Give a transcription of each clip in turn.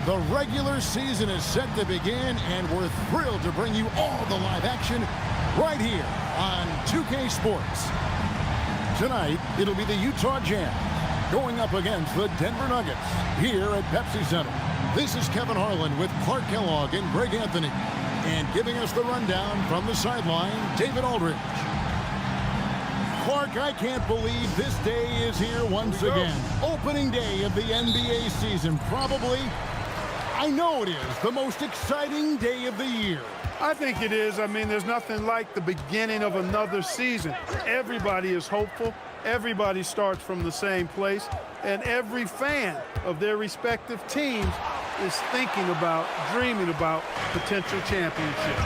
The regular season is set to begin, and we're thrilled to bring you all the live action right here on 2K Sports. Tonight, it'll be the Utah Jazz going up against the Denver Nuggets here at Pepsi Center. This is Kevin Harlan with Clark Kellogg and Greg Anthony. And giving us the rundown from the sideline, David Aldridge. Clark, I can't believe this day is here once again. Opening day of the NBA season. Probably, I know it is, the most exciting day of the year. I think it is. I mean, there's nothing like the beginning of another season. Everybody is hopeful. Everybody starts from the same place. And every fan of their respective teams is thinking about, dreaming about potential championships.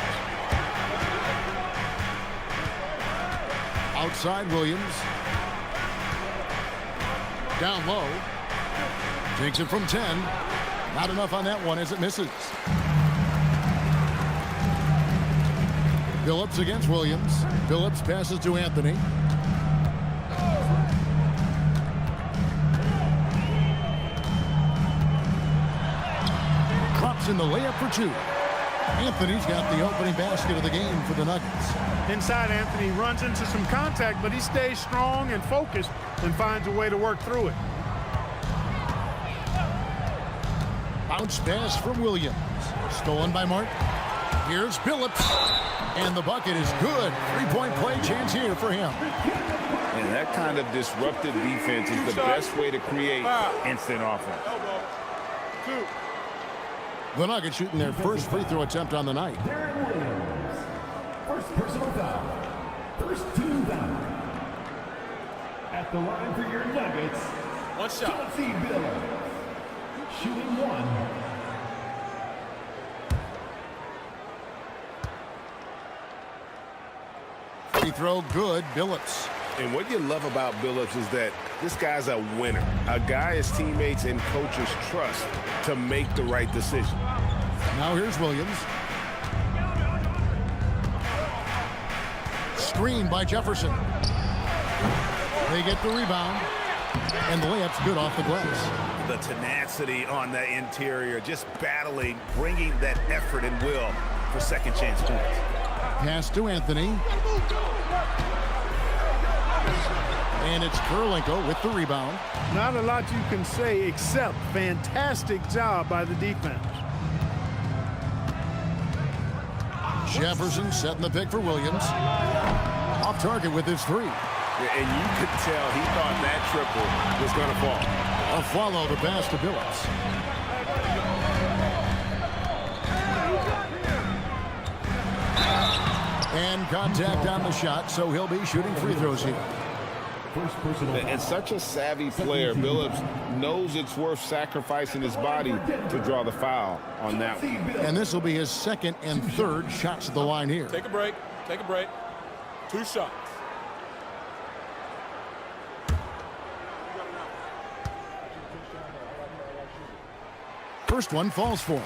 Outside Williams. Down low. Takes it from 10. Not enough on that one as it misses. Phillips against Williams. Phillips passes to Anthony. Drops in the layup for two. Anthony's got the opening basket of the game for the Nuggets. Inside, Anthony runs into some contact, but he stays strong and focused and finds a way to work through it. Bounce pass from Williams. Stolen by Martin. Here's Phillips. And the bucket is good. Three-point play chance here for him. And that kind of disruptive defense is the best way to create instant offense. The Nuggets shooting their first free throw attempt on the night. Darren Williams. First personal foul. First team foul. At the line for your Nuggets. One shot. Chauncey Billups. Shooting one. Free throw good. Billups. And what you love about Billups is that this guy's a winner. A guy his teammates and coaches trust to make the right decision. Now here's Williams. Screen by Jefferson. They get the rebound. And the layup's good off the glass. The tenacity on the interior, just battling, bringing that effort and will for second chance points. Pass to Anthony. And it's Kurylenko with the rebound. Not a lot you can say except fantastic job by the defense. Jefferson setting the pick for Williams. Off target with his three. And you could tell he thought that triple was going to fall. A follow the pass to Billups. And contact on the shot, so he'll be shooting free throws here. And such a savvy player, Billups knows it's worth sacrificing his body to draw the foul on that one. And this will be his second and third shots at the line here. Take a break. Take a break. 2 shots. First one falls for him.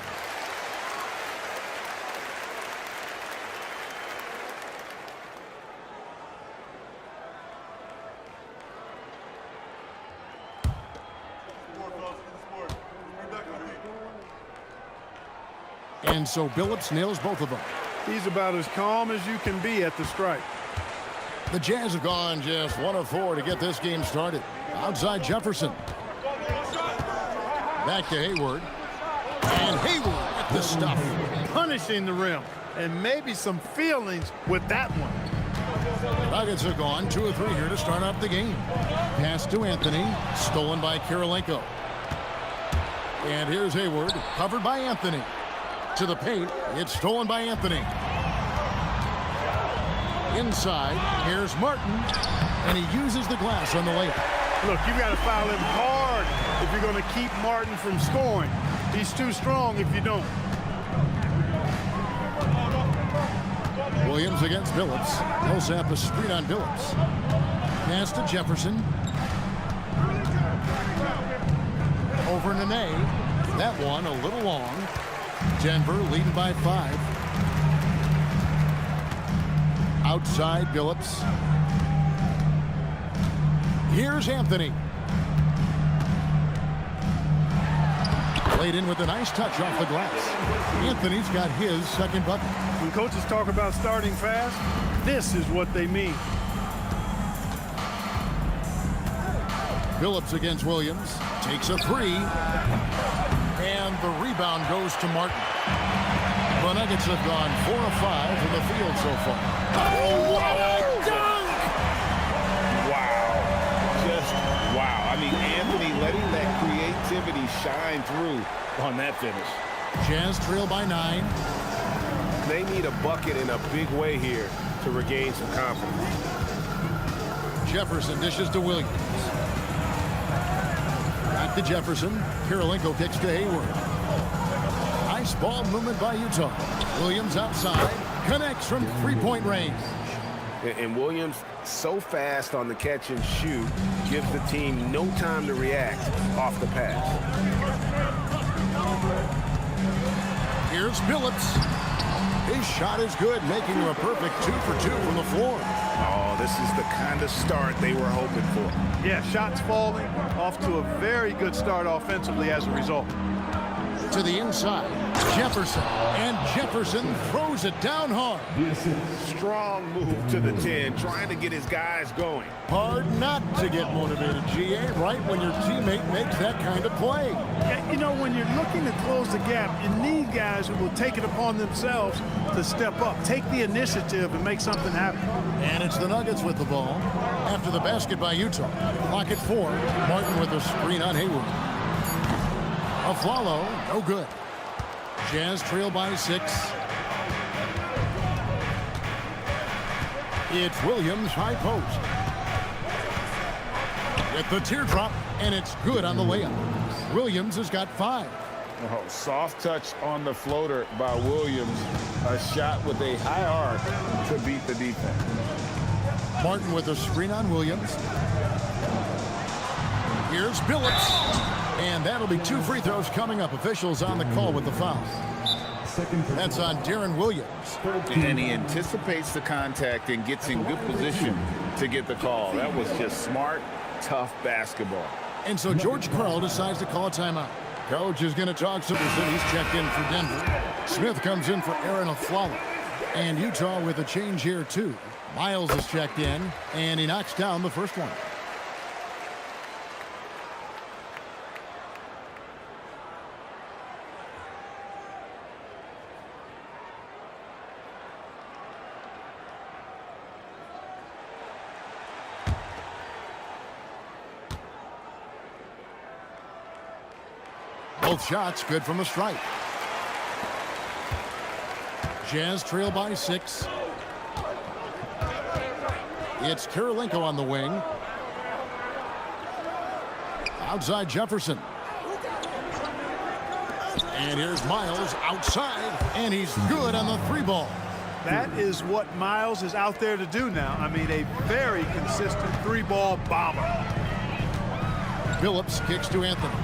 And so Billups nails both of them. He's about as calm as you can be at the strike. The Jazz have gone just 1 of 4 to get this game started. Outside Jefferson. Back to Hayward. And Hayward at the stuff. Punishing the rim. And maybe some feelings with that one. Nuggets have gone 2 of 3 here to start off the game. Pass to Anthony. Stolen by Kurylenko. And here's Hayward. Covered by Anthony. To the paint. It's stolen by Anthony. Inside. Here's Martin. And he uses the glass on the layup. Look, you got to foul him hard if you're going to keep Martin from scoring. He's too strong if you don't. Williams against Billups. Millsap a screen on Billups. Pass to Jefferson. Over Nene. That one a little long. Denver leading by 5. Outside Billups. Here's Anthony. Laid in with a nice touch off the glass. Anthony's got his second bucket. When coaches talk about starting fast, this is what they mean. Phillips against Williams. Takes a three. And the rebound goes to Martin. The Nuggets have gone 4 of 5 from the field so far. Oh, what a dunk! Wow. Just wow. I mean, Anthony letting that creativity shine through on that finish. Jazz trail by 9. They need a bucket in a big way here to regain some confidence. Jefferson dishes to Williams. Back to Jefferson. Kirilenko kicks to Hayward. Nice ball movement by Utah. Williams outside. Connects from three-point range. And Williams, so fast on the catch and shoot, gives the team no time to react off the pass. Here's Phillips. His shot is good, making him a perfect 2 for 2 from the floor. Oh, this is the kind of start they were hoping for. Yeah, shots falling, off to a very good start offensively as a result. To the inside, Jefferson. And Jefferson throws it down hard. Strong move to the 10, trying to get his guys going. Hard not to get motivated, GA, right when your teammate makes that kind of play. Yeah, you know, when you're looking to close the gap, you need guys who will take it upon themselves to step up, take the initiative, and make something happen. And it's the Nuggets with the ball. After the basket by Utah. Clock at 4. Martin with a screen on Hayward. Aflalo, no good. Jazz trail by 6. It's Williams, high post. With the teardrop, and it's good on the layup. Williams has got 5. Oh, soft touch on the floater by Williams. A shot with a high arc to beat the defense. Martin with a screen on Williams. Here's Phillips. And that'll be 2 free throws coming up. Officials on the call with the foul. That's on Darren Williams. And he anticipates the contact and gets in good position to get the call. That was just smart, tough basketball. And so George Karl decides to call a timeout. Coach is going to talk to Superson. He's checked in for Denver. Smith comes in for Aaron Aflalo. And Utah with a change here, too. Miles is checked in, and he knocks down the first one. Both shots good from the strike. Jazz trail by 6. It's Kirilenko on the wing. Outside Jefferson. And here's Miles outside, and he's good on the 3-ball. That is what Miles is out there to do now. I mean, a very consistent 3-ball bomber. Phillips kicks to Anthony.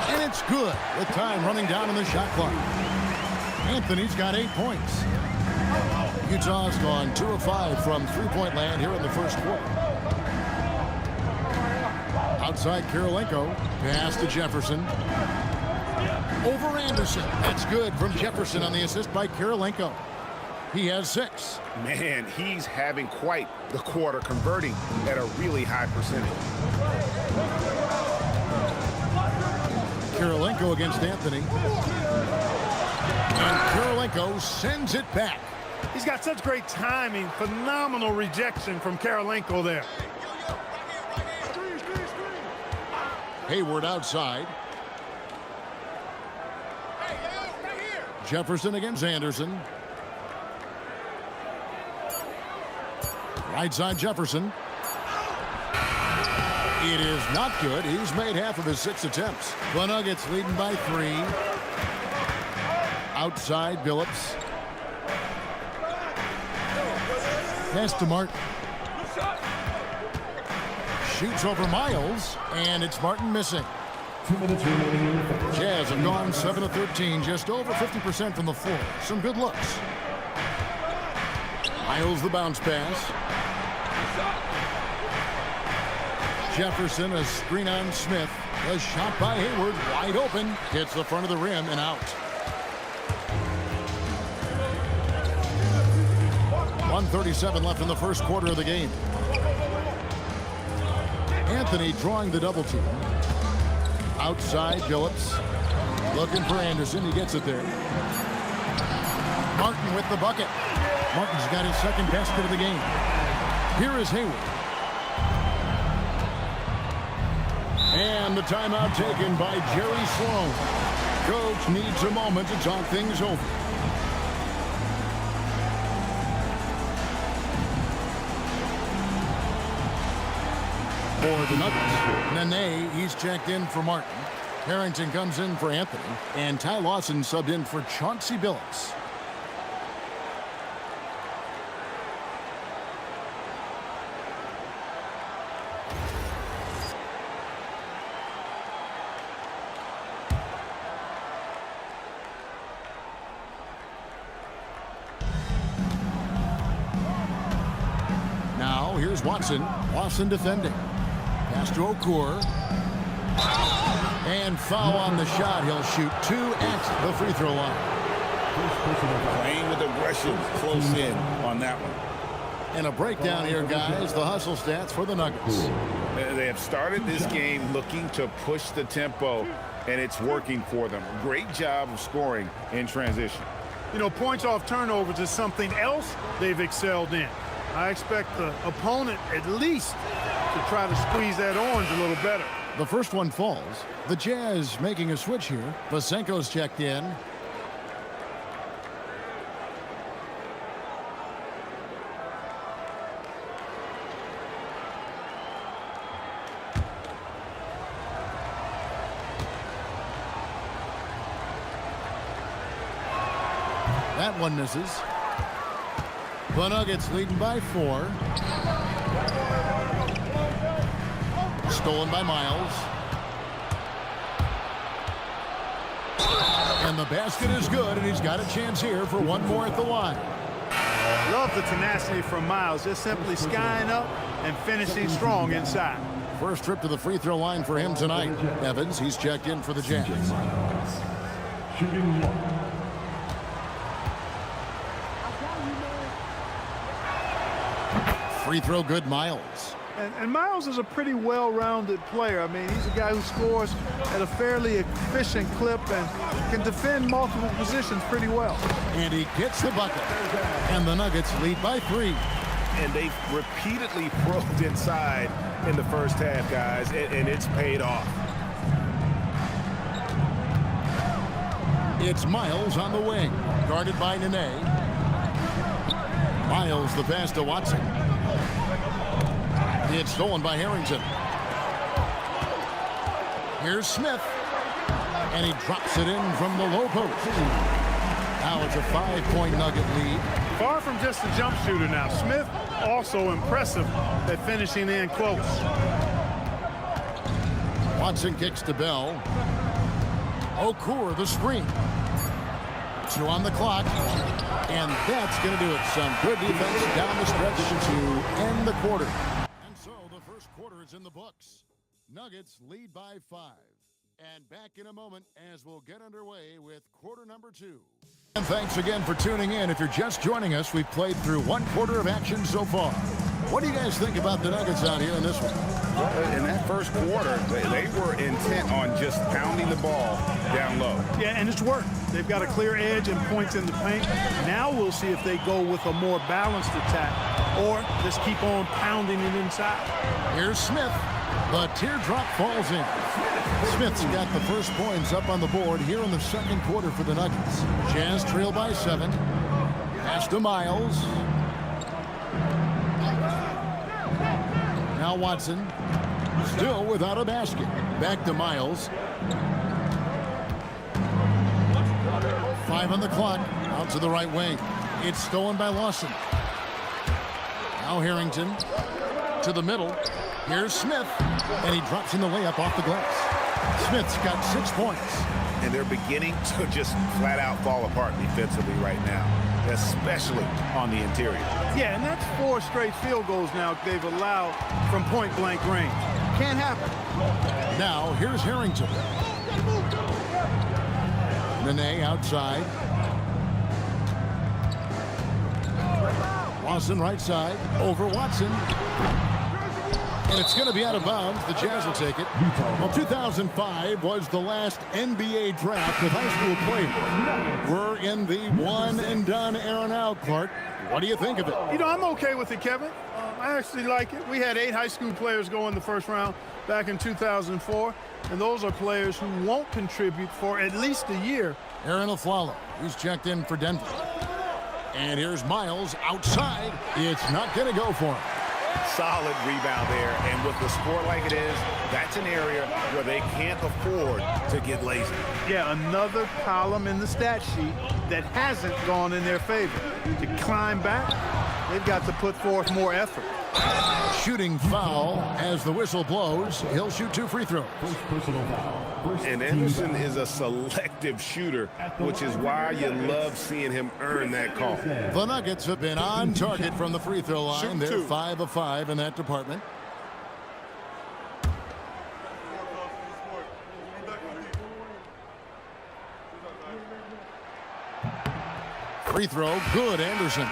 And it's good with time running down on the shot clock. Anthony's got 8 points. Utah's gone 2 of 5 from three-point land here in the first quarter. Outside Kirilenko, pass to Jefferson. Over Anderson. That's good from Jefferson on the assist by Kirilenko. He has 6. Man, he's having quite the quarter, converting at a really high percentage. Kirilenko against Anthony. And Kirilenko sends it back. He's got such great timing. Phenomenal rejection from Kirilenko there. Hayward outside. Jefferson against Anderson. Right side Jefferson. It is not good. He's made half of his 6 attempts. The Nuggets leading by 3. Outside Phillips. Pass to Martin. Shoots over Miles, and it's Martin missing. 2 minutes remaining in the third. Jazz have gone 7 of 13, just over 50% from the floor. Some good looks. Miles the bounce pass. Jefferson, a screen on Smith. A shot by Hayward, wide open. Hits the front of the rim and out. 1:37 left in the first quarter of the game. Anthony drawing the double team. Outside, Phillips. Looking for Anderson. He gets it there. Martin with the bucket. Martin's got his second basket of the game. Here is Hayward. And the timeout taken by Jerry Sloan. Coach needs a moment to talk things over. For the Nuggets, Nene, he's checked in for Martin. Harrington comes in for Anthony. And Ty Lawson subbed in for Chauncey Billups. Now, here's Watson. Watson defending. Pass to Okur. And foul on the shot. He'll shoot 2 at the free throw line. Playing with aggression close in on that one. And a breakdown here, guys. The hustle stats for the Nuggets. They have started this game looking to push the tempo, and it's working for them. Great job of scoring in transition. You know, points off turnovers is something else they've excelled in. I expect the opponent at least to try to squeeze that orange a little better. The first one falls. The Jazz making a switch here. Vasenko's checked in. That one misses. The Nuggets leading by 4. Stolen by Miles. And the basket is good, and he's got a chance here for one more at the line. Love the tenacity from Miles, just simply skying up and finishing strong inside. First trip to the free throw line for him tonight. Evans, he's checked in for the Jazz. Shooting 1. Free throw good, Miles. And Miles is a pretty well-rounded player. I mean, he's a guy who scores at a fairly efficient clip and can defend multiple positions pretty well. And he gets the bucket. And the Nuggets lead by 3. And they repeatedly probed inside in the first half, guys, and it's paid off. It's Miles on the wing, guarded by Nene. Miles the pass to Watson. It's stolen by Harrington. Here's Smith. And he drops it in from the low post. Now it's a 5-point Nugget lead. Far from just a jump shooter now. Smith also impressive at finishing in close. Watson kicks to Bell. Okur the screen. 2 on the clock. And that's going to do it. Some good defense down the stretch to end the quarter. And so the first quarter is in the books. Nuggets lead by 5. And back in a moment as we'll get underway with quarter number 2. And thanks again for tuning in. If you're just joining us, we've played through 1 quarter of action so far. What do you guys think about the Nuggets out here in this one? In that first quarter, they were intent on just pounding the ball down low. Yeah, and it's worked. They've got a clear edge and points in the paint. Now we'll see if they go with a more balanced attack or just keep on pounding it inside. Here's Smith. The teardrop falls in. Smith's got the first points up on the board here in the second quarter for the Nuggets. Jazz trail by 7. Pass to Miles. Now Watson. Still without a basket. Back to Miles. 5 on the clock. Out to the right wing. It's stolen by Lawson. Now Harrington to the middle. Here's Smith. And he drops in the layup off the glass. Smith's got 6 points. And they're beginning to just flat out fall apart defensively right now, especially on the interior. Yeah, and that's 4 straight field goals now they've allowed from point-blank range. Can't happen. Now, here's Harrington. Nene outside. Watson right side. Over Watson. And it's going to be out of bounds. The Jazz will take it. Well, 2005 was the last NBA draft with high school players. We're in the one-and-done era now, Clark. What do you think of it? You know, I'm okay with it, Kevin. I actually like it. We had 8 high school players go in the first round back in 2004, and those are players who won't contribute for at least a year. Aaron Aflalo, who's checked in for Denver. And here's Miles outside. It's not going to go for him. Solid rebound there, and with the score like it is, that's an area where they can't afford to get lazy. Yeah, another column in the stat sheet that hasn't gone in their favor. To climb back, they've got to put forth more effort. Shooting foul as the whistle blows. He'll shoot 2 free throws. First personal foul. And Anderson is a selective shooter, which is why you love seeing him earn that call. The Nuggets have been on target from the free throw line. They're 5 of 5 in that department. Free throw, good, Anderson.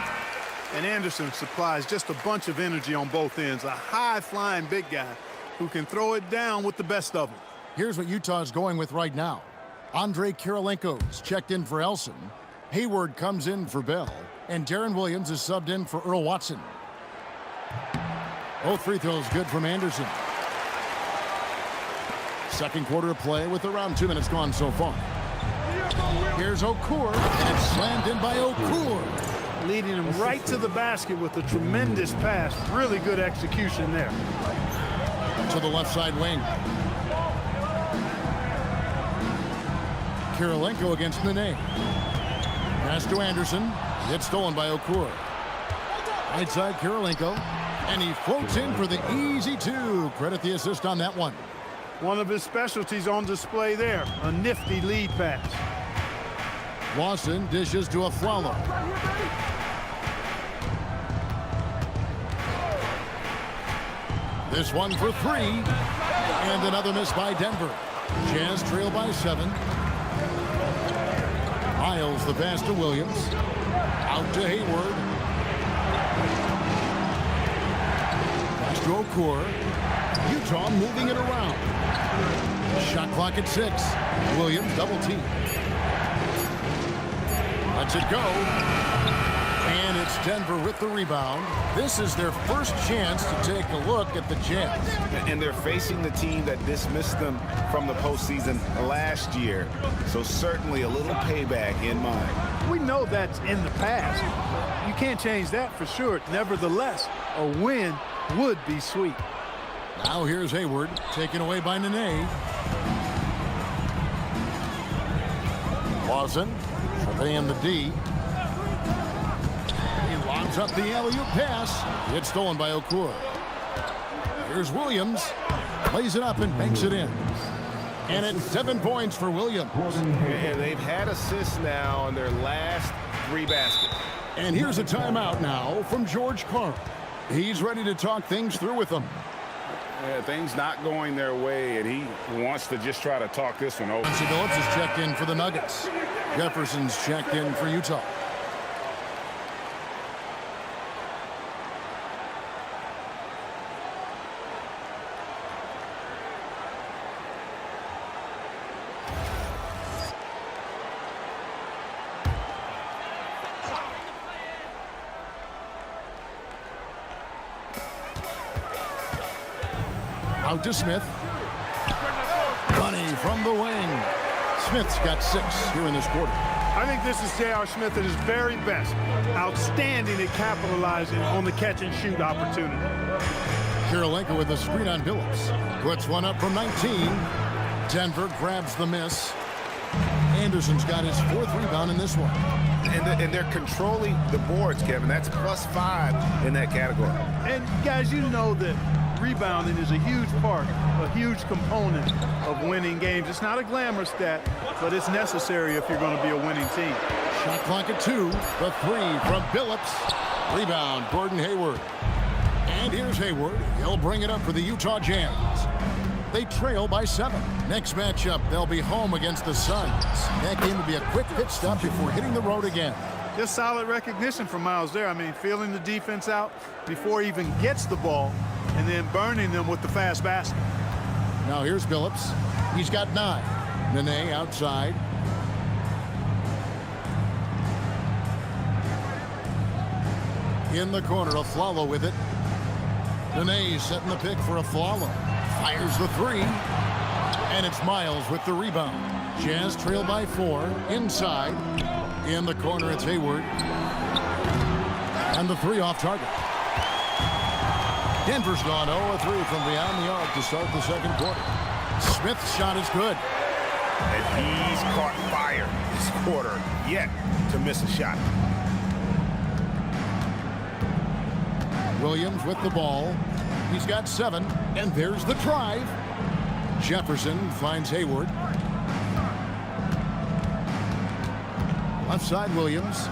And Anderson supplies just a bunch of energy on both ends. A high-flying big guy who can throw it down with the best of them. Here's what Utah's going with right now. Andrei Kirilenko's checked in for Elson. Hayward comes in for Bell. And Darren Williams is subbed in for Earl Watson. Both free throws good from Anderson. Second quarter of play with around 2 minutes gone so far. Here's Okur, and it's slammed in by Okur. Leading him right to the basket with a tremendous pass. Really good execution there. To the left side wing. Kirilenko against Nene. Pass to Anderson. It's stolen by Okur. Right side Kirilenko. And he floats in for the easy 2. Credit the assist on that one. One of his specialties on display there. A nifty lead pass. Lawson dishes to Aflalo. This one for 3. And another miss by Denver. Jazz trail by 7. Miles the pass to Williams. Out to Hayward. Pass to Okur. Utah moving it around. Shot clock at 6. Williams double team. Lets it go. And it's Denver with the rebound. This is their first chance to take a look at the Jazz. And they're facing the team that dismissed them from the postseason last year. So certainly a little payback in mind. We know that's in the past. You can't change that for sure. Nevertheless, a win would be sweet. Now here's Hayward, taken away by Nene. Lawson, surveying the D. He lobs up the alley-oop pass. It's stolen by Okur. Here's Williams. Plays it up and banks it in. And it's 7 points for Williams. And they've had assists now on their last 3 baskets. And here's a timeout now from George Karl. He's ready to talk things through with them. Things not going their way, and he wants to just try to talk this one over. Quincy Phillips is checked in for the Nuggets. Jefferson's checked in for Utah. Out to Smith. Money from the wing. Smith's got 6 here in this quarter. I think this is J.R. Smith at his very best. Outstanding at capitalizing on the catch-and-shoot opportunity. Kirilenko with a screen on Billups. Puts one up from 19. Denver grabs the miss. Anderson's got his 4th rebound in this one. And they're controlling the boards, Kevin. That's +5 in that category. And, guys, you know that rebounding is a huge part, a huge component of winning games. It's not a glamour stat, but it's necessary if you're going to be a winning team. Shot clock at 2. The 3 from Billups. Rebound, Gordon Hayward. And here's Hayward. He'll bring it up for the Utah Jazz. They trail by 7. Next matchup, they'll be home against the Suns. That game will be a quick pit stop before hitting the road again. Just solid recognition from Miles there. I mean, feeling the defense out before he even gets the ball and then burning them with the fast basket. Now here's Billups. He's got 9. Nene outside. In the corner, Aflalo with it. Nene setting the pick for Aflalo. Fires the 3. And it's Miles with the rebound. Jazz trail by 4. Inside. In the corner, it's Hayward. And the 3 off target. Denver's gone 0-3 from beyond the arc to start the second quarter. Smith's shot is good. And he's caught fire this quarter, yet to miss a shot. Williams with the ball. He's got 7. And there's the drive. Jefferson finds Hayward. Left side, Williams.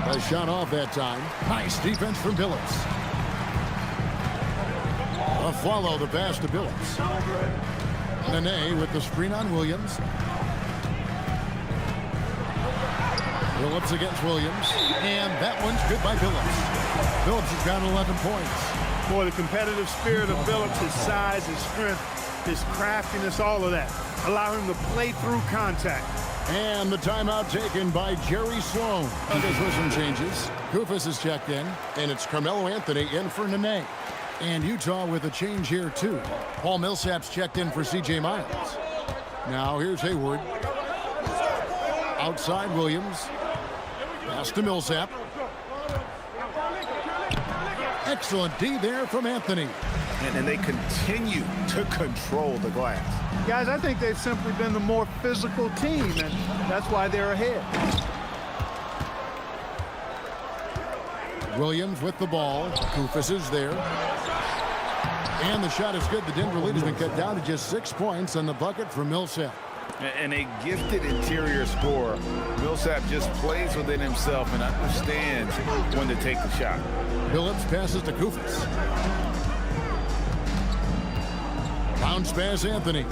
A shot off that time. Nice defense from Billups. Follow the pass to Billups. Nene with the screen on Williams. Billups against Williams. And that one's good by Billups. Billups has got 11 points. Boy, the competitive spirit of Billups, his size, his strength, his craftiness, all of that. Allow him to play through contact. And the timeout taken by Jerry Sloan. There's with some changes. Koufos is checked in, and it's Carmelo Anthony in for Nene. And Utah with a change here, too. Paul Millsap's checked in for C.J. Miles. Now here's Hayward. Outside Williams. Pass to Millsap. Excellent D there from Anthony. And they continue to control the glass. Guys, I think they've simply been the more physical team, and that's why they're ahead. Williams with the ball. Koufos is there. And the shot is good. The Denver lead has been cut down to just 6 points on the bucket for Millsap. And a gifted interior scorer. Millsap just plays within himself and understands when to take the shot. Billups passes to Koufos. Bounce pass, Anthony.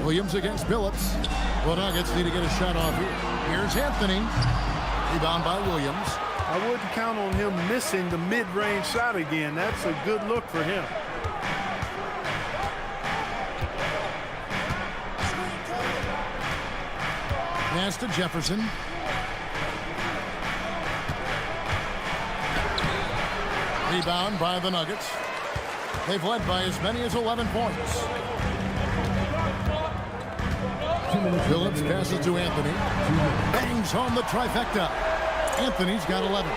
Williams against Billups. The Nuggets need to get a shot off here. Here's Anthony. Rebound by Williams. I wouldn't count on him missing the mid-range shot again. That's a good look for him. Pass to Jefferson. Rebound by the Nuggets. They've led by as many as 11 points. Billups passes to Anthony. Bangs home the trifecta. Anthony's got 11.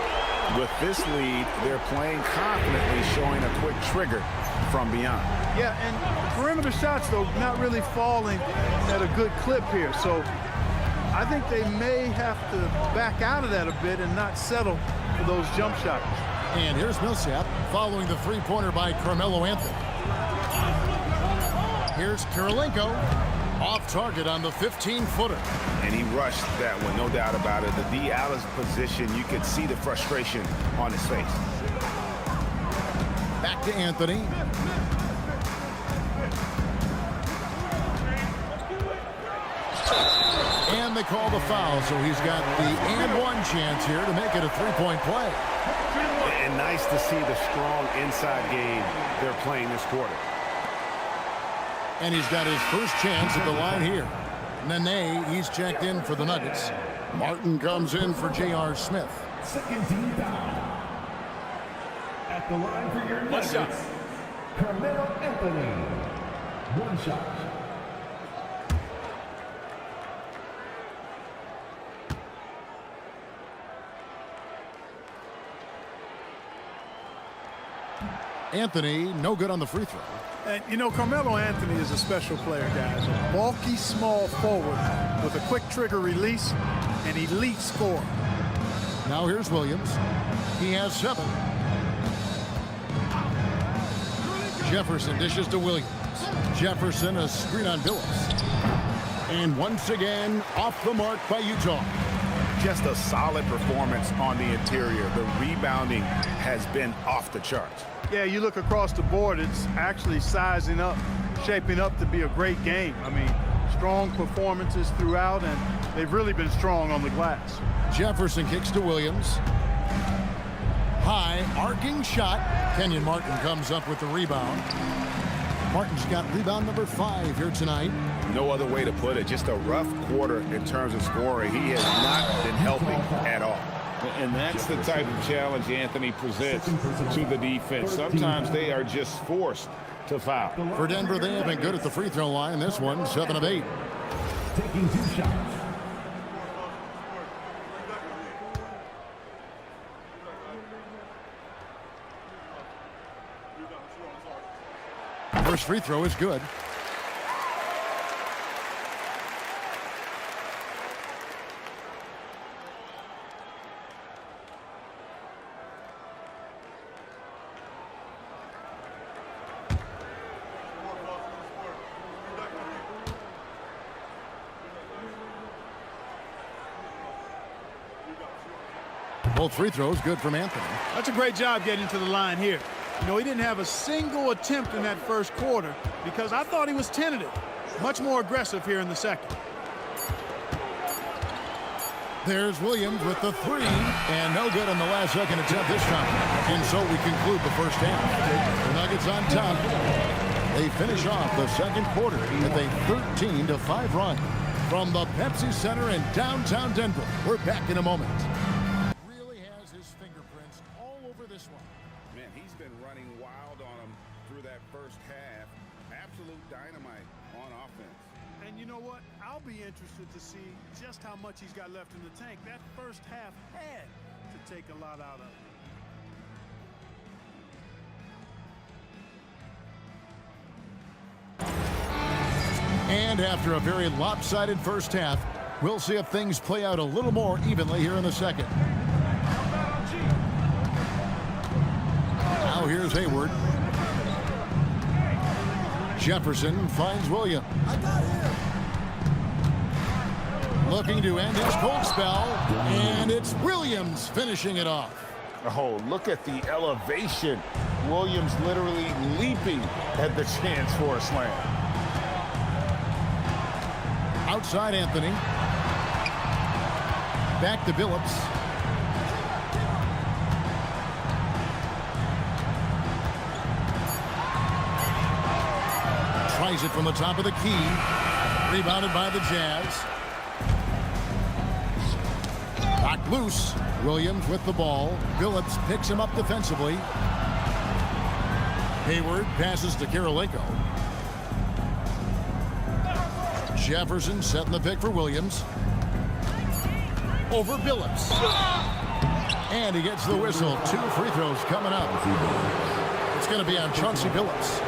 With this lead, they're playing confidently, showing a quick trigger from beyond. Yeah, and perimeter shots, though, not really falling at a good clip here. So I think they may have to back out of that a bit and not settle for those jump shots. And here's Millsap following the three-pointer by Carmelo Anthony. Here's Kirilenko off target on the 15-footer. And he rushed that one, no doubt about it. The D out of position, you could see the frustration on his face. Back to Anthony. And they call the foul, so he's got the and-one chance here to make it a three-point play. And nice to see the strong inside game they're playing this quarter. And he's got his first chance at the line here. Nene, he's checked in for the Nuggets. Martin comes in for J.R. Smith. Second team down. At the line for your One shot. Nuggets, Carmelo Anthony. One shot. Anthony, no good on the free throw. And, you know, Carmelo Anthony is a special player, guys. A bulky, small forward with a quick trigger release, an elite scorer. Now here's Williams. He has 7. Jefferson dishes to Williams. Jefferson, a screen on Billups. And once again, off the mark by Utah. Just a solid performance on the interior. The rebounding has been off the charts. Yeah, you look across the board, it's actually sizing up, shaping up to be a great game. I mean, strong performances throughout, and they've really been strong on the glass. Jefferson kicks to Williams. High, arcing shot. Kenyon Martin comes up with the rebound. Martin's got rebound number 5 here tonight. No other way to put it. Just a rough quarter in terms of scoring. He has not been helping at all. And that's the type of challenge Anthony presents to the defense. Sometimes they are just forced to foul. For Denver, they have been good at the free throw line. This one, 7 of 8. Taking 2 shots. First free throw is good. Both free throws good from Anthony. That's a great job getting to the line here. You know, he didn't have a single attempt in that first quarter because I thought he was tentative. Much more aggressive here in the second. There's Williams with the 3, and no good on the last second attempt this time. And so we conclude the first half. The Nuggets on top. They finish off the second quarter with a 13-5 run from the Pepsi Center in downtown Denver. We're back in a moment. Really has his fingerprints all over this one. Man, he's been running wild on him through that first half. Absolute dynamite on offense. And you know what? I'll be interested to see just how much he's got left in the tank. That first half had to take a lot out of it. And after a very lopsided first half, we'll see if things play out a little more evenly here in the second. Now here's Hayward. Jefferson finds Williams. Looking to end his cold spell, and it's Williams finishing it off. Oh, look at the elevation. Williams literally leaping at the chance for a slam. Outside Anthony. Back to Billups. Tries it from the top of the key. Rebounded by the Jazz. Knocked loose. Williams with the ball. Billups picks him up defensively. Hayward passes to Karolinko. Jefferson setting the pick for Williams. Over Billups. And he gets the whistle. 2 free throws coming up. It's going to be on Chauncey Billups.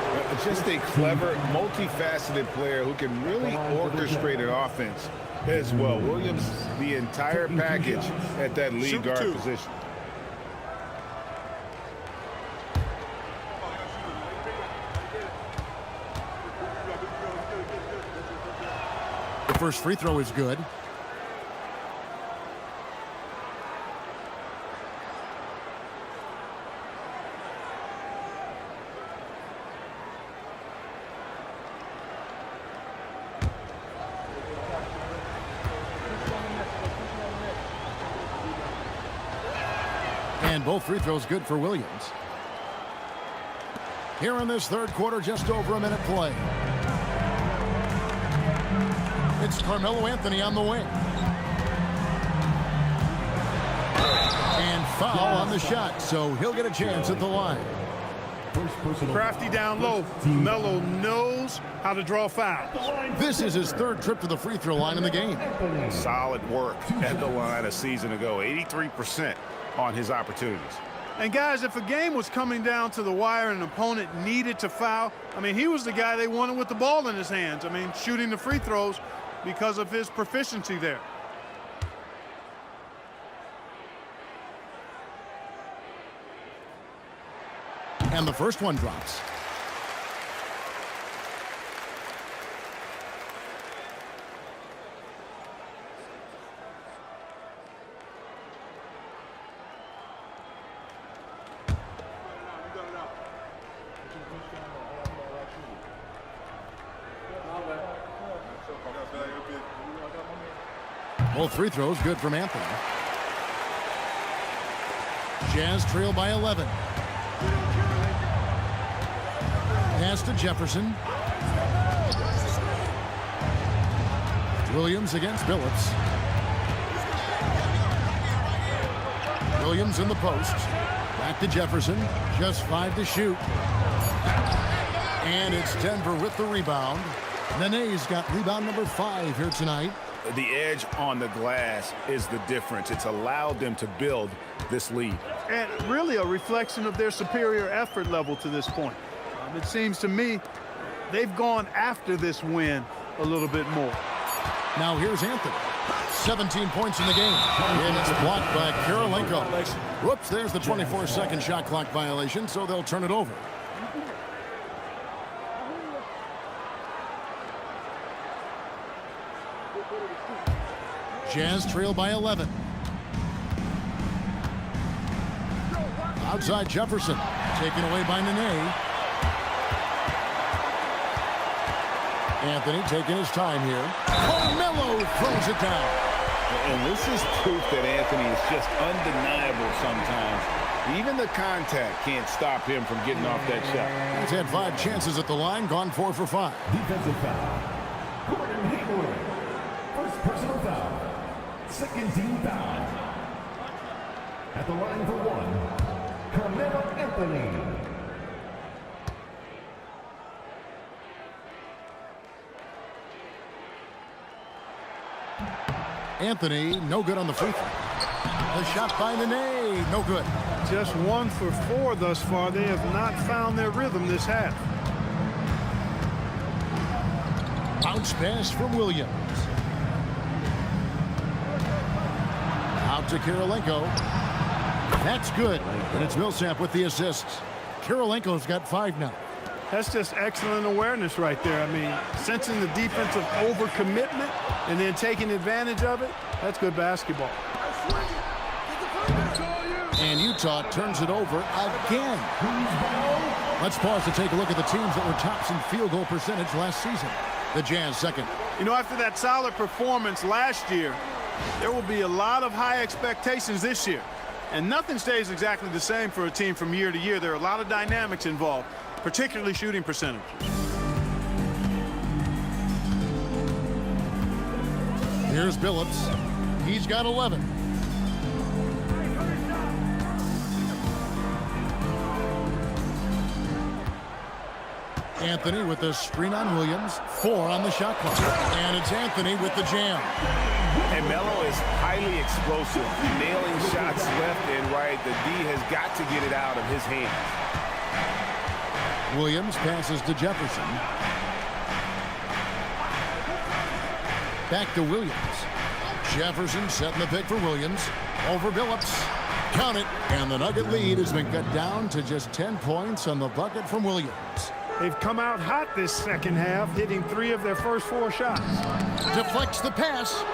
Just a clever, multifaceted player who can really orchestrate an offense as well. Williams, the entire package at that lead guard position. The first free throw is good. And both free throws good for Williams. Here in this third quarter, just over a minute play. It's Carmelo Anthony on the wing. And foul on the shot, so he'll get a chance at the line. Crafty down low. Melo knows how to draw fouls. This is his 3rd trip to the free throw line in the game. Solid work at the line a season ago. 83% on his opportunities. And guys, if a game was coming down to the wire and an opponent needed to foul, I mean, he was the guy they wanted with the ball in his hands. I mean, shooting the free throws because of his proficiency there. And the first one drops. Both free throws good from Anthony. Jazz trail by 11. Pass to Jefferson. Williams against Billups. Williams in the post. Back to Jefferson. Just 5 to shoot. And it's Denver with the rebound. Nene's got rebound number 5 here tonight. The edge on the glass is the difference. It's allowed them to build this lead. And really a reflection of their superior effort level to this point. It seems to me they've gone after this win a little bit more. Now here's Anthony. 17 points in the game. And it's blocked by Kirilenko. Whoops, there's the 24-second shot clock violation, so they'll turn it over. Jazz trail by 11. Outside Jefferson. Taken away by Nene. Anthony taking his time here. Carmelo throws it down. And this is proof that Anthony is just undeniable sometimes. Even the contact can't stop him from getting off that shot. He's had 5 chances at the line, gone 4 for 5. Defensive foul. Gordon Hayward. First personal foul. Second team foul. At the line for 1, Carmelo Anthony. Anthony, no good on the free throw. The shot by Nene, no good. Just 1 for 4 thus far. They have not found their rhythm this half. Bounce pass from Williams. Out to Kirilenko. That's good. And it's Millsap with the assists. Kirilenko's got 5 now. That's just excellent awareness right there. I mean, sensing the defensive overcommitment and then taking advantage of it. That's good basketball. And Utah turns it over again. Let's pause to take a look at the teams that were tops in field goal percentage last season. The Jazz second. You know, after that solid performance last year, there will be a lot of high expectations this year. And nothing stays exactly the same for a team from year to year. There are a lot of dynamics involved, particularly shooting percentages. Here's Billups. He's got 11. Anthony with the screen on Williams. 4 on the shot clock. And it's Anthony with the jam. And Melo is highly explosive, nailing shots left and right. The D has got to get it out of his hands. Williams passes to Jefferson. Back to Williams. Jefferson setting the pick for Williams. Over Billups. Count it. And the Nugget lead has been cut down to just 10 points on the bucket from Williams. They've come out hot this second half, hitting 3 of their first 4 shots. Deflects the pass.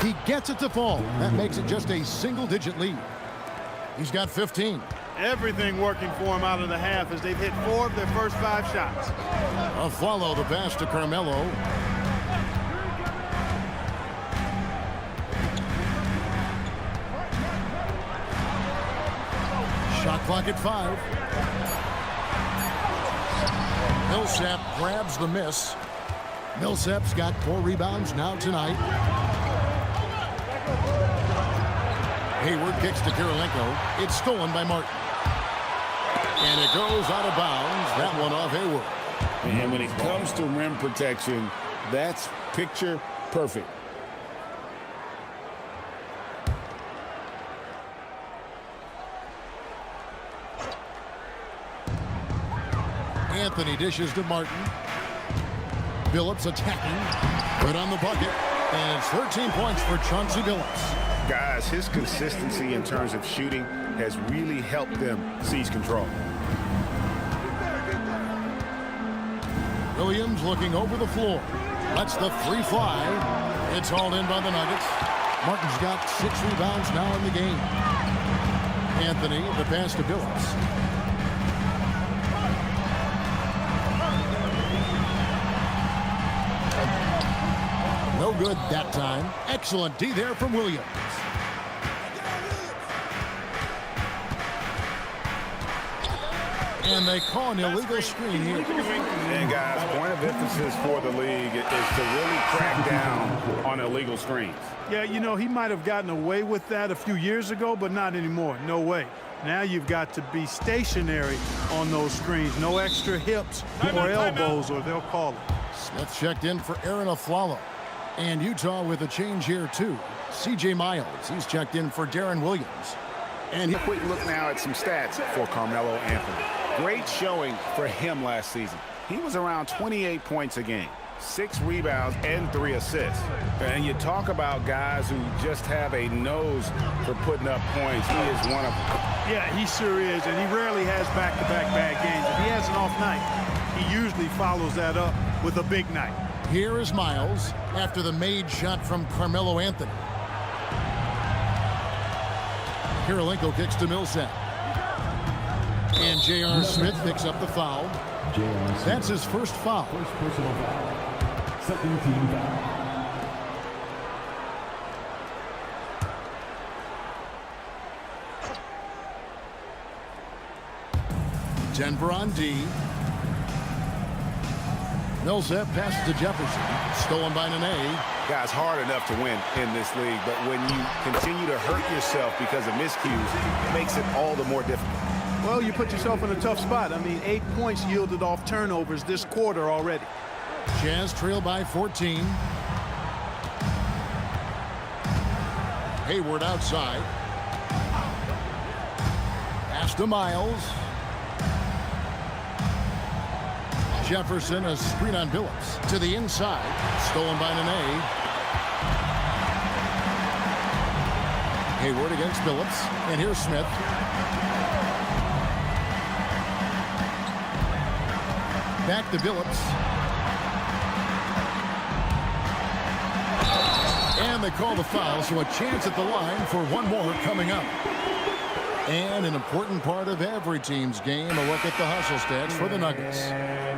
He gets it to fall. That makes it just a single-digit lead. He's got 15. Everything working for him out of the half as they've hit 4 of their first 5 shots. A follow the pass to Carmelo. Shot clock at 5. Millsap grabs the miss. Millsap's got 4 rebounds now tonight. Hayward kicks to Kirilenko. It's stolen by Martin. And it goes out of bounds. That one off Hayward. And when it comes to rim protection, that's picture perfect. Anthony dishes to Martin. Billups attacking. Good on the bucket. And it's 13 points for Chauncey Billups. Guys, his consistency in terms of shooting has really helped them seize control. Williams looking over the floor. Lets the three fly. It's hauled in by the Nuggets. Martin's got 6 rebounds now in the game. Anthony, the pass to Billups. No good that time. Excellent D there from Williams. And they call an illegal screen here. And guys, point of emphasis for the league is to really crack down on illegal screens. Yeah, you know, he might have gotten away with that a few years ago, but not anymore. No way. Now you've got to be stationary on those screens. No extra hips or elbows, or they'll call it. Smith checked in for Aaron Aflalo. And Utah with a change here, too. C.J. Miles, he's checked in for Darren Williams. And a quick look now at some stats for Carmelo Anthony. Great showing for him last season. He was around 28 points a game, 6 rebounds, and 3 assists. And you talk about guys who just have a nose for putting up points. He is one of them. Yeah, he sure is, and he rarely has back-to-back bad games. If he has an off night, he usually follows that up with a big night. Here is Miles after the made shot from Carmelo Anthony. Kirilenko kicks to Millsap. And J.R. Smith picks up the foul. That's his first foul. First personal foul. Second team foul. Denver on D. Millsap passes to Jefferson. Stolen by Nene. Guys, hard enough to win in this league, but when you continue to hurt yourself because of miscues, it makes it all the more difficult. Well, you put yourself in a tough spot. I mean, 8 points yielded off turnovers this quarter already. Jazz trail by 14. Hayward outside. Pass to Miles. Jefferson, a screen on Billups. To the inside. Stolen by Nene. Hayward against Billups. And here's Smith. Back to Billups. And they call the foul, so a chance at the line for one more coming up. And an important part of every team's game, a look at the hustle stats for the Nuggets.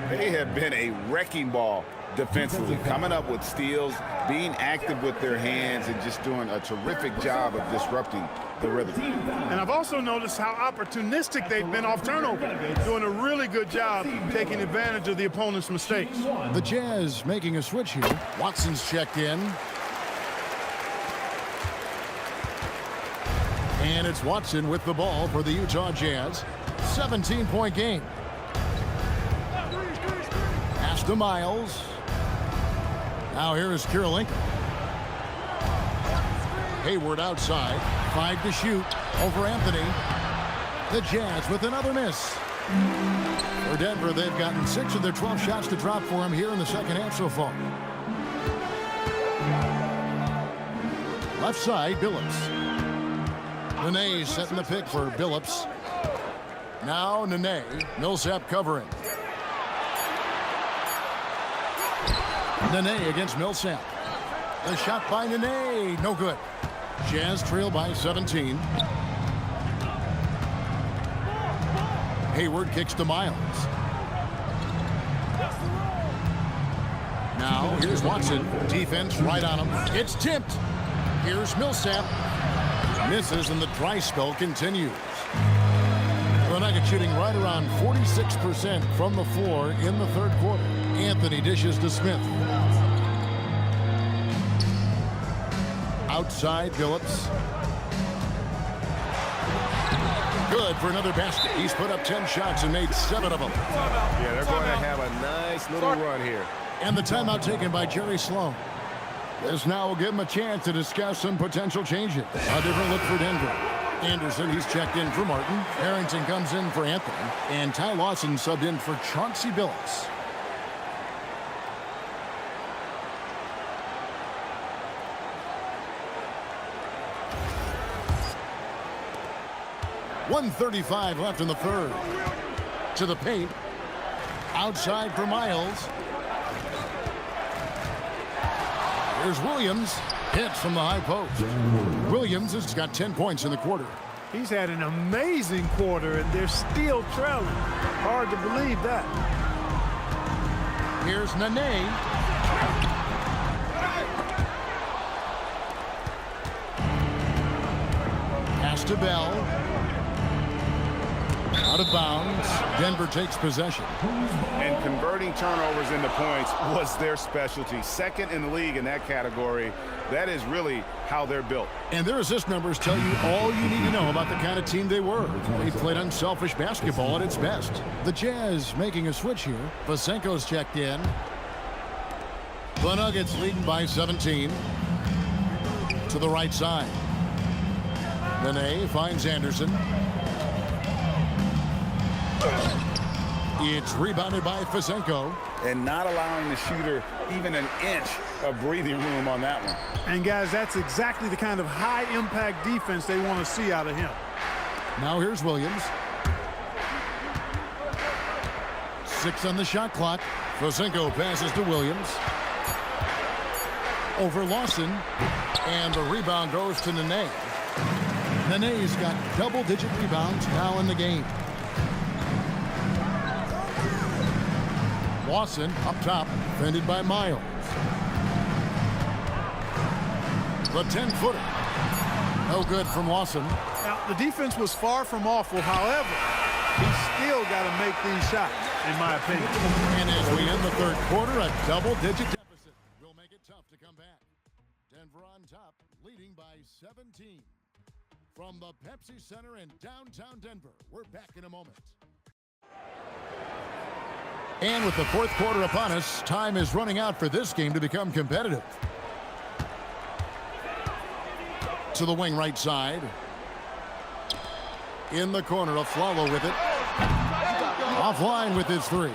They have been a wrecking ball defensively, coming up with steals, being active with their hands, and just doing a terrific job of disrupting the rhythm. And I've also noticed how opportunistic they've been off turnover, doing a really good job taking advantage of the opponent's mistakes. The Jazz making a switch here. Watson's checked in. And it's Watson with the ball for the Utah Jazz. 17-point game. Pass to Miles. Now here is Kirilenko. Hayward outside. 5 to shoot over Anthony. The Jazz with another miss. For Denver, they've gotten 6 of their 12 shots to drop for him here in the second half so far. Left side, Billups. Nene setting the pick for Billups. Now Nene. Millsap covering. Nene against Millsap. The shot by Nene. No good. Jazz trail by 17. Hayward kicks to Miles. Now here's Watson. Defense right on him. It's tipped. Here's Millsap. Misses, and the dry spell continues. The Nuggets shooting right around 46% from the floor in the third quarter. Anthony dishes to Smith. Outside, Billups. Good for another basket. He's put up 10 shots and made 7 of them. Yeah, they're going to have a nice little run here. And the timeout taken by Jerry Sloan. This now will give him a chance to discuss some potential changes. A different look for Denver. Anderson, he's checked in for Martin. Harrington comes in for Anthony. And Ty Lawson subbed in for Chauncey Billups. 1:35 left in the third. To the paint. Outside for Miles. Here's Williams. Hits from the high post. Williams has got 10 points in the quarter. He's had an amazing quarter, and they're still trailing. Hard to believe that. Here's Nene. Pass to Bell. Out of bounds. Denver takes possession. And converting turnovers into points was their specialty. Second in the league in that category. That is really how they're built. And their assist numbers tell you all you need to know about the kind of team they were. They played unselfish basketball at its best. The Jazz making a switch here. Vasenko's checked in. The Nuggets leading by 17. To the right side. Nene finds Anderson. It's rebounded by Vasenko. And not allowing the shooter even an inch of breathing room on that one. And, guys, that's exactly the kind of high-impact defense they want to see out of him. Now here's Williams. 6 on the shot clock. Vasenko passes to Williams. Over Lawson. And the rebound goes to Nene. Nene's got double-digit rebounds now in the game. Lawson up top, defended by Miles. The 10-footer. No good from Lawson. Now, the defense was far from awful. However, he's still got to make these shots, in my opinion. And as we end the third quarter, a double-digit deficit will make it tough to come back. Denver on top, leading by 17. From the Pepsi Center in downtown Denver, we're back in a moment. And with the fourth quarter upon us, time is running out for this game to become competitive. To the wing right side. In the corner, Afflalo with it. Offline with his three.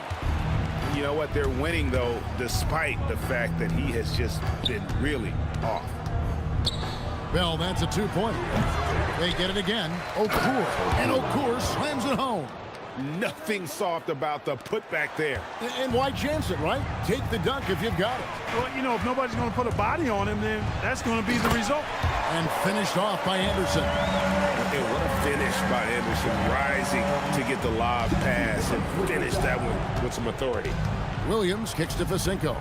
You know what? They're winning, though, despite the fact that he has just been really off. Bell, that's a two-pointer. They get it again. Okur. And Okur slams it home. Nothing soft about the putback there. And why chance it, right? Take the dunk if you've got it. Well, you know, if nobody's going to put a body on him, then that's going to be the result. And finished off by Anderson. And what a finish by Anderson, rising to get the lob pass and finish that one with some authority. Williams kicks to Vasenko.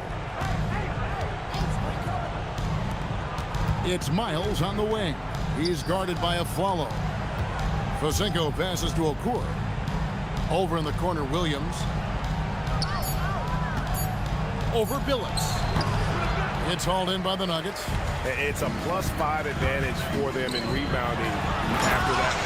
It's Miles on the wing. He's guarded by Afflalo. Vasenko passes to Okur. Over in the corner, Williams. Over Billups. It's hauled in by the Nuggets. It's a +5 advantage for them in rebounding after that.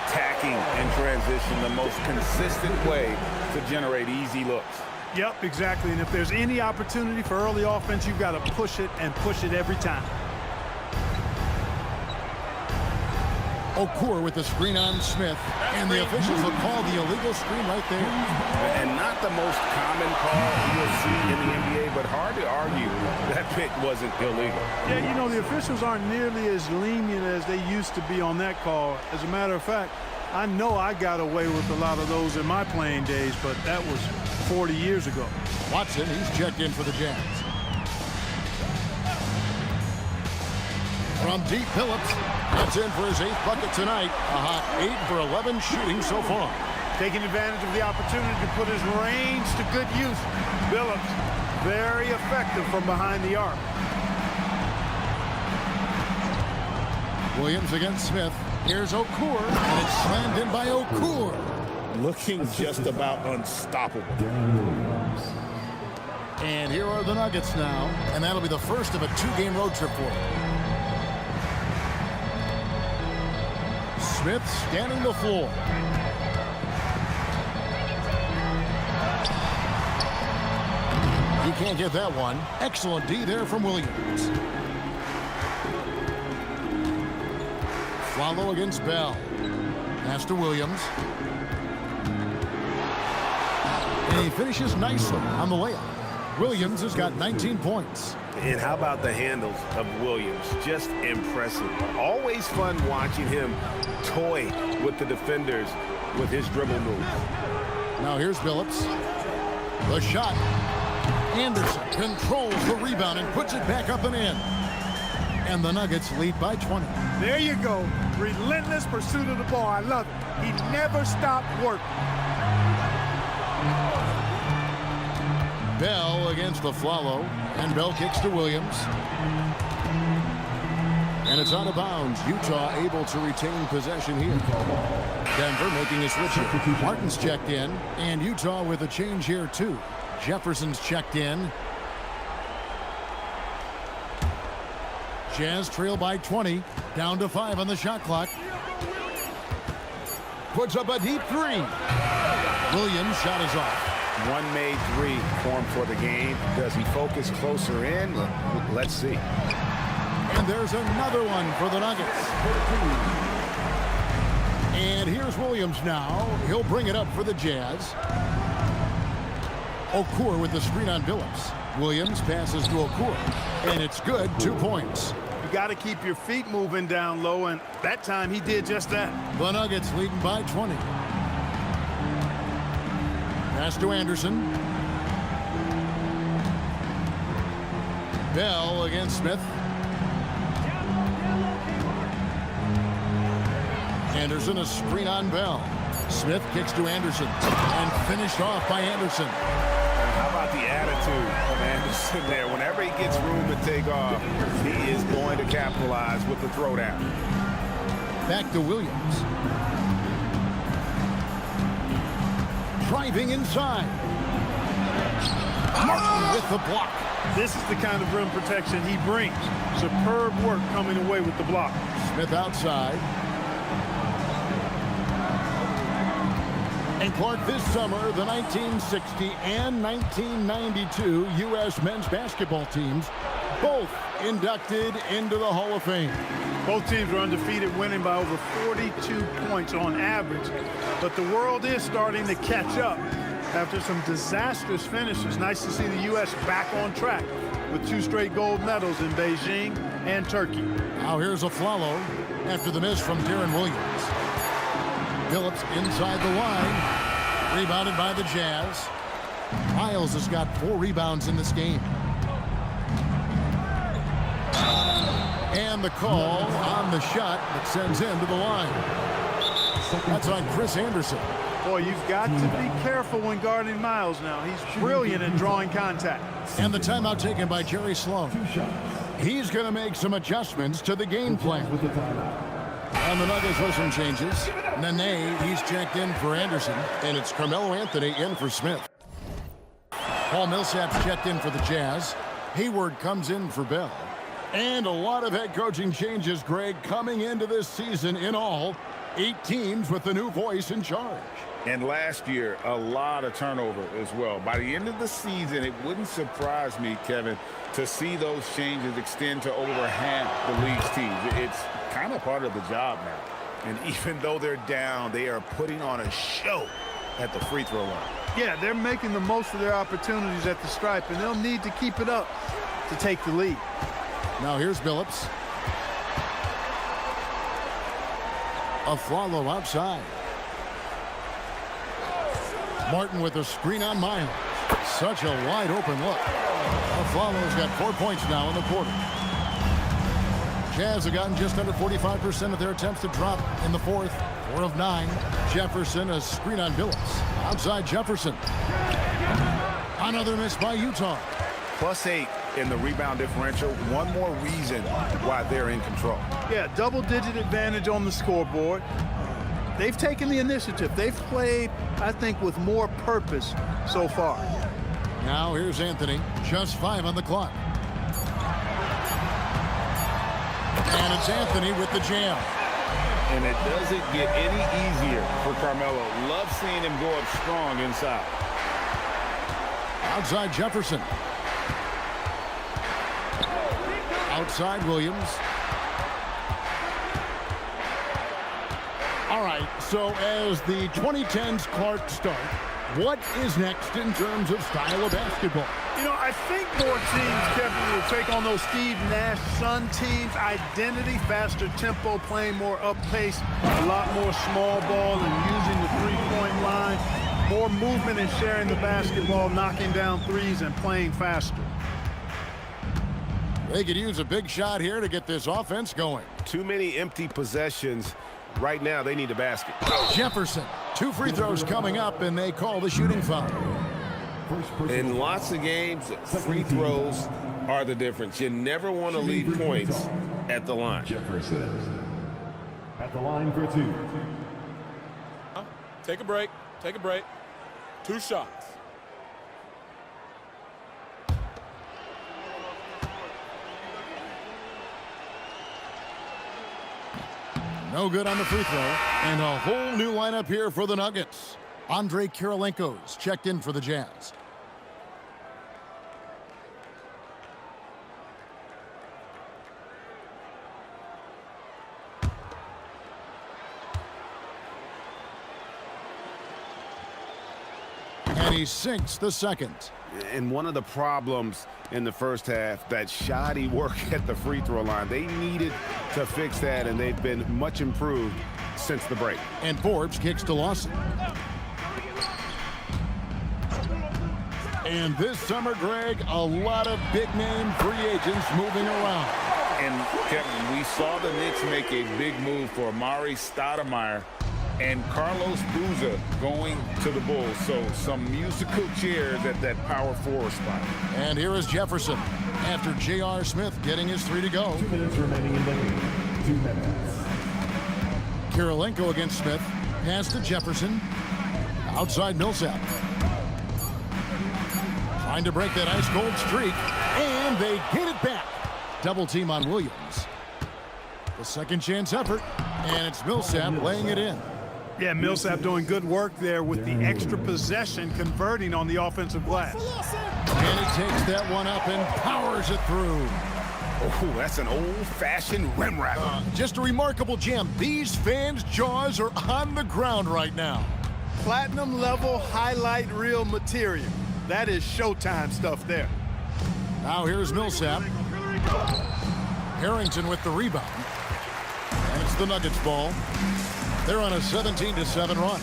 Attacking in transition, the most consistent way to generate easy looks. Yep, exactly. And if there's any opportunity for early offense, you've got to push it and push it every time. Okur with the screen on Smith, and the officials will call the illegal screen right there. And not the most common call you'll see in the NBA, but hard to argue that pick wasn't illegal. Yeah, you know, the officials aren't nearly as lenient as they used to be on that call. As a matter of fact, I know I got away with a lot of those in my playing days, but that was 40 years ago. Watson, he's checked in for the Jazz. From deep, Phillips gets in for his 8th bucket tonight. A hot 8 for 11 shooting so far. Taking advantage of the opportunity to put his range to good use. Phillips, very effective from behind the arc. Williams against Smith. Here's Okur, and it's slammed in by Okur. Looking just about unstoppable. And here are the Nuggets now, and that'll be the first of a 2-game road trip for them. Smith scanning the floor. You can't get that one. Excellent D there from Williams. Follow against Bell. Pass to Williams. And he finishes nicely on the layup. Williams has got 19 points. And how about the handles of Williams? Just impressive. Always fun watching him toy with the defenders with his dribble moves. Now here's Billups. The shot. Anderson controls the rebound and puts it back up and in. And the Nuggets lead by 20. There you go. Relentless pursuit of the ball. I love it. He never stopped working. Bell against the Flalo, and Bell kicks to Williams. And it's out of bounds. Utah able to retain possession here. Denver making a switch here. Martin's checked in, and Utah with a change here too. Jefferson's checked in. Jazz trail by 20, down to 5 on the shot clock. Puts up a deep three. Williams' shot is off. One made three formed for the game. Does he focus closer in? Let's see. And there's another one for the Nuggets. And here's Williams now. He'll bring it up for the Jazz. Okur with the screen on Billups. Williams passes to Okur. And it's good, 2 points. You got to keep your feet moving down low, and that time he did just that. The Nuggets leading by 20. Pass to Anderson. Bell against Smith. Anderson, a screen on Bell. Smith kicks to Anderson and finished off by Anderson. How about the attitude of Anderson there? Whenever he gets room to take off, he is going to capitalize with the throwdown. Back to Williams. Driving inside. Martin with the block. This is the kind of rim protection he brings. Superb work coming away with the block. Smith outside. And Clark, this summer, the 1960 and 1992 U.S. men's basketball teams both inducted into the Hall of Fame. Both teams were undefeated, winning by over 42 points on average. But the world is starting to catch up after some disastrous finishes. Nice to see the U.S. back on track with 2 straight gold medals in Beijing and Turkey. Now here's a Flalo after the miss from Deron Williams. Billups inside the line. Rebounded by the Jazz. Miles has got 4 rebounds in this game. And the call on the shot that sends him to the line. That's on Chris Anderson. Boy, you've got to be careful when guarding Miles now. He's brilliant in drawing contact. And the timeout taken by Jerry Sloan. He's going to make some adjustments to the game plan. And the Nuggets with some changes. Nene, he's checked in for Anderson. And it's Carmelo Anthony in for Smith. Paul Millsap's checked in for the Jazz. Hayward comes in for Bell. And a lot of head coaching changes, Greg, coming into this season. In all, 8 teams with a new voice in charge. And last year, a lot of turnover as well. By the end of the season, it wouldn't surprise me, Kevin, to see those changes extend to over half the league's teams. It's kind of part of the job now. And even though they're down, they are putting on a show at the free throw line. Yeah, they're making the most of their opportunities at the stripe, and they'll need to keep it up to take the lead. Now here's Billups. Aflalo outside. Martin with a screen on Miles. Such a wide open look. Aflalo's got 4 points now in the quarter. Jazz have gotten just under 45% of their attempts to drop in the fourth. 4 of 9. Jefferson, a screen on Billups. Outside Jefferson. Another miss by Utah. +8 in the rebound differential. One more reason why they're in control. Yeah, double-digit advantage on the scoreboard. They've taken the initiative. They've played, I think, with more purpose so far. Now here's Anthony. Just 5 on the clock. And it's Anthony with the jam. And it doesn't get any easier for Carmelo. Love seeing him go up strong inside. Outside Jefferson. Outside Williams. All right, so as the 2010s Clark start, What is next in terms of style of basketball? You know, I think more teams, Kevin, will take on those Steve Nash Sun teams. Identity, faster tempo, playing more up pace, a lot more small ball and using the three-point line. More movement and sharing the basketball, knocking down threes and playing faster. They could use a big shot here to get this offense going. Too many empty possessions. Right now, they need a basket. Jefferson, 2 free throws coming up, and they call the shooting foul. In lots of games, free throws are the difference. You never want to leave points at the line. Jefferson at the line for 2. Take a break. Take a break. 2 shots. No good on the free throw. And a whole new lineup here for the Nuggets. Andre Kirilenko's checked in for the Jazz. And he sinks the second. And one of the problems in the first half, that shoddy work at the free throw line. They needed to fix that, and they've been much improved since the break. And Forbes kicks to Lawson. And this summer, Greg, a lot of big-name free agents moving around. And Kevin, we saw the Knicks make a big move for Amari Stoudemire and Carlos Boozer going to the Bulls. So some musical chairs at that power forward spot. And here is Jefferson after J.R. Smith getting his 3 to go. 2 minutes remaining in the game. 2 minutes. Kirilenko against Smith. Pass to Jefferson. Outside Millsap. Trying to break that ice-cold streak. And they get it back. Double team on Williams. The second chance effort. And it's Millsap laying it in. Yeah, Millsap doing good work there with the extra possession, converting on the offensive glass. And he takes that one up and powers it through. Oh, that's an old-fashioned rim wrap. Just a remarkable jam. These fans' jaws are on the ground right now. Platinum level highlight reel material. That is Showtime stuff there. Now here's Millsap. Harrington with the rebound. And it's the Nuggets ball. They're on a 17-7 run.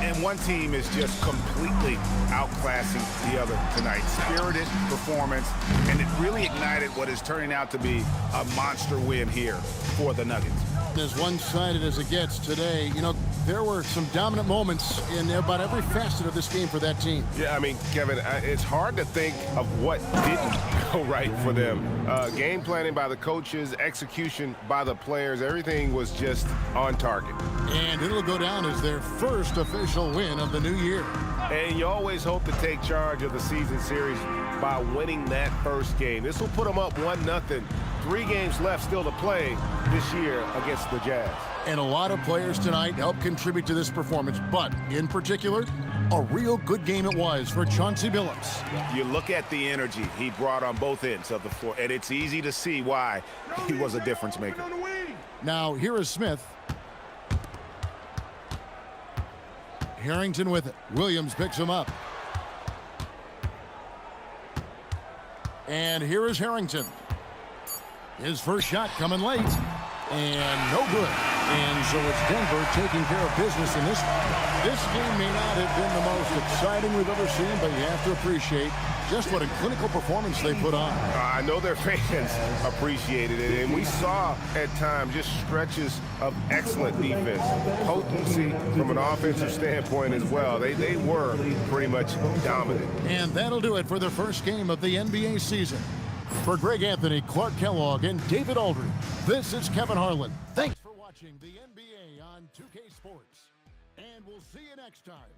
And one team is just completely outclassing the other tonight. Spirited performance, and it really ignited what is turning out to be a monster win here for the Nuggets. As one-sided as it gets today, you know, there were some dominant moments in about every facet of this game for that team. Yeah, I mean, Kevin, it's hard to think of what didn't go right for them. Game planning by the coaches, execution by the players, everything was just on target. And it'll go down as their first official win of the new year. And you always hope to take charge of the season series by winning that first game. This will put them up 1-0. 3 games left still to play this year against the Jazz. And a lot of players tonight helped contribute to this performance, but in particular, a real good game it was for Chauncey Billups. You look at the energy he brought on both ends of the floor, and it's easy to see why he was a difference maker. Now, here is Smith. Harrington with it. Williams picks him up. And here is Harrington. His first shot coming late. And no good. And so it's Denver taking care of business in this one. This game may not have been the most exciting we've ever seen, but you have to appreciate just what a clinical performance they put on. I know their fans appreciated it, and we saw at times just stretches of excellent defense, potency from an offensive standpoint as well. They were pretty much dominant. And that'll do it for the first game of the NBA season. For Greg Anthony, Clark Kellogg, and David Aldridge, this is Kevin Harlan. Thanks for watching the NBA on 2K Sports. And we'll see you next time.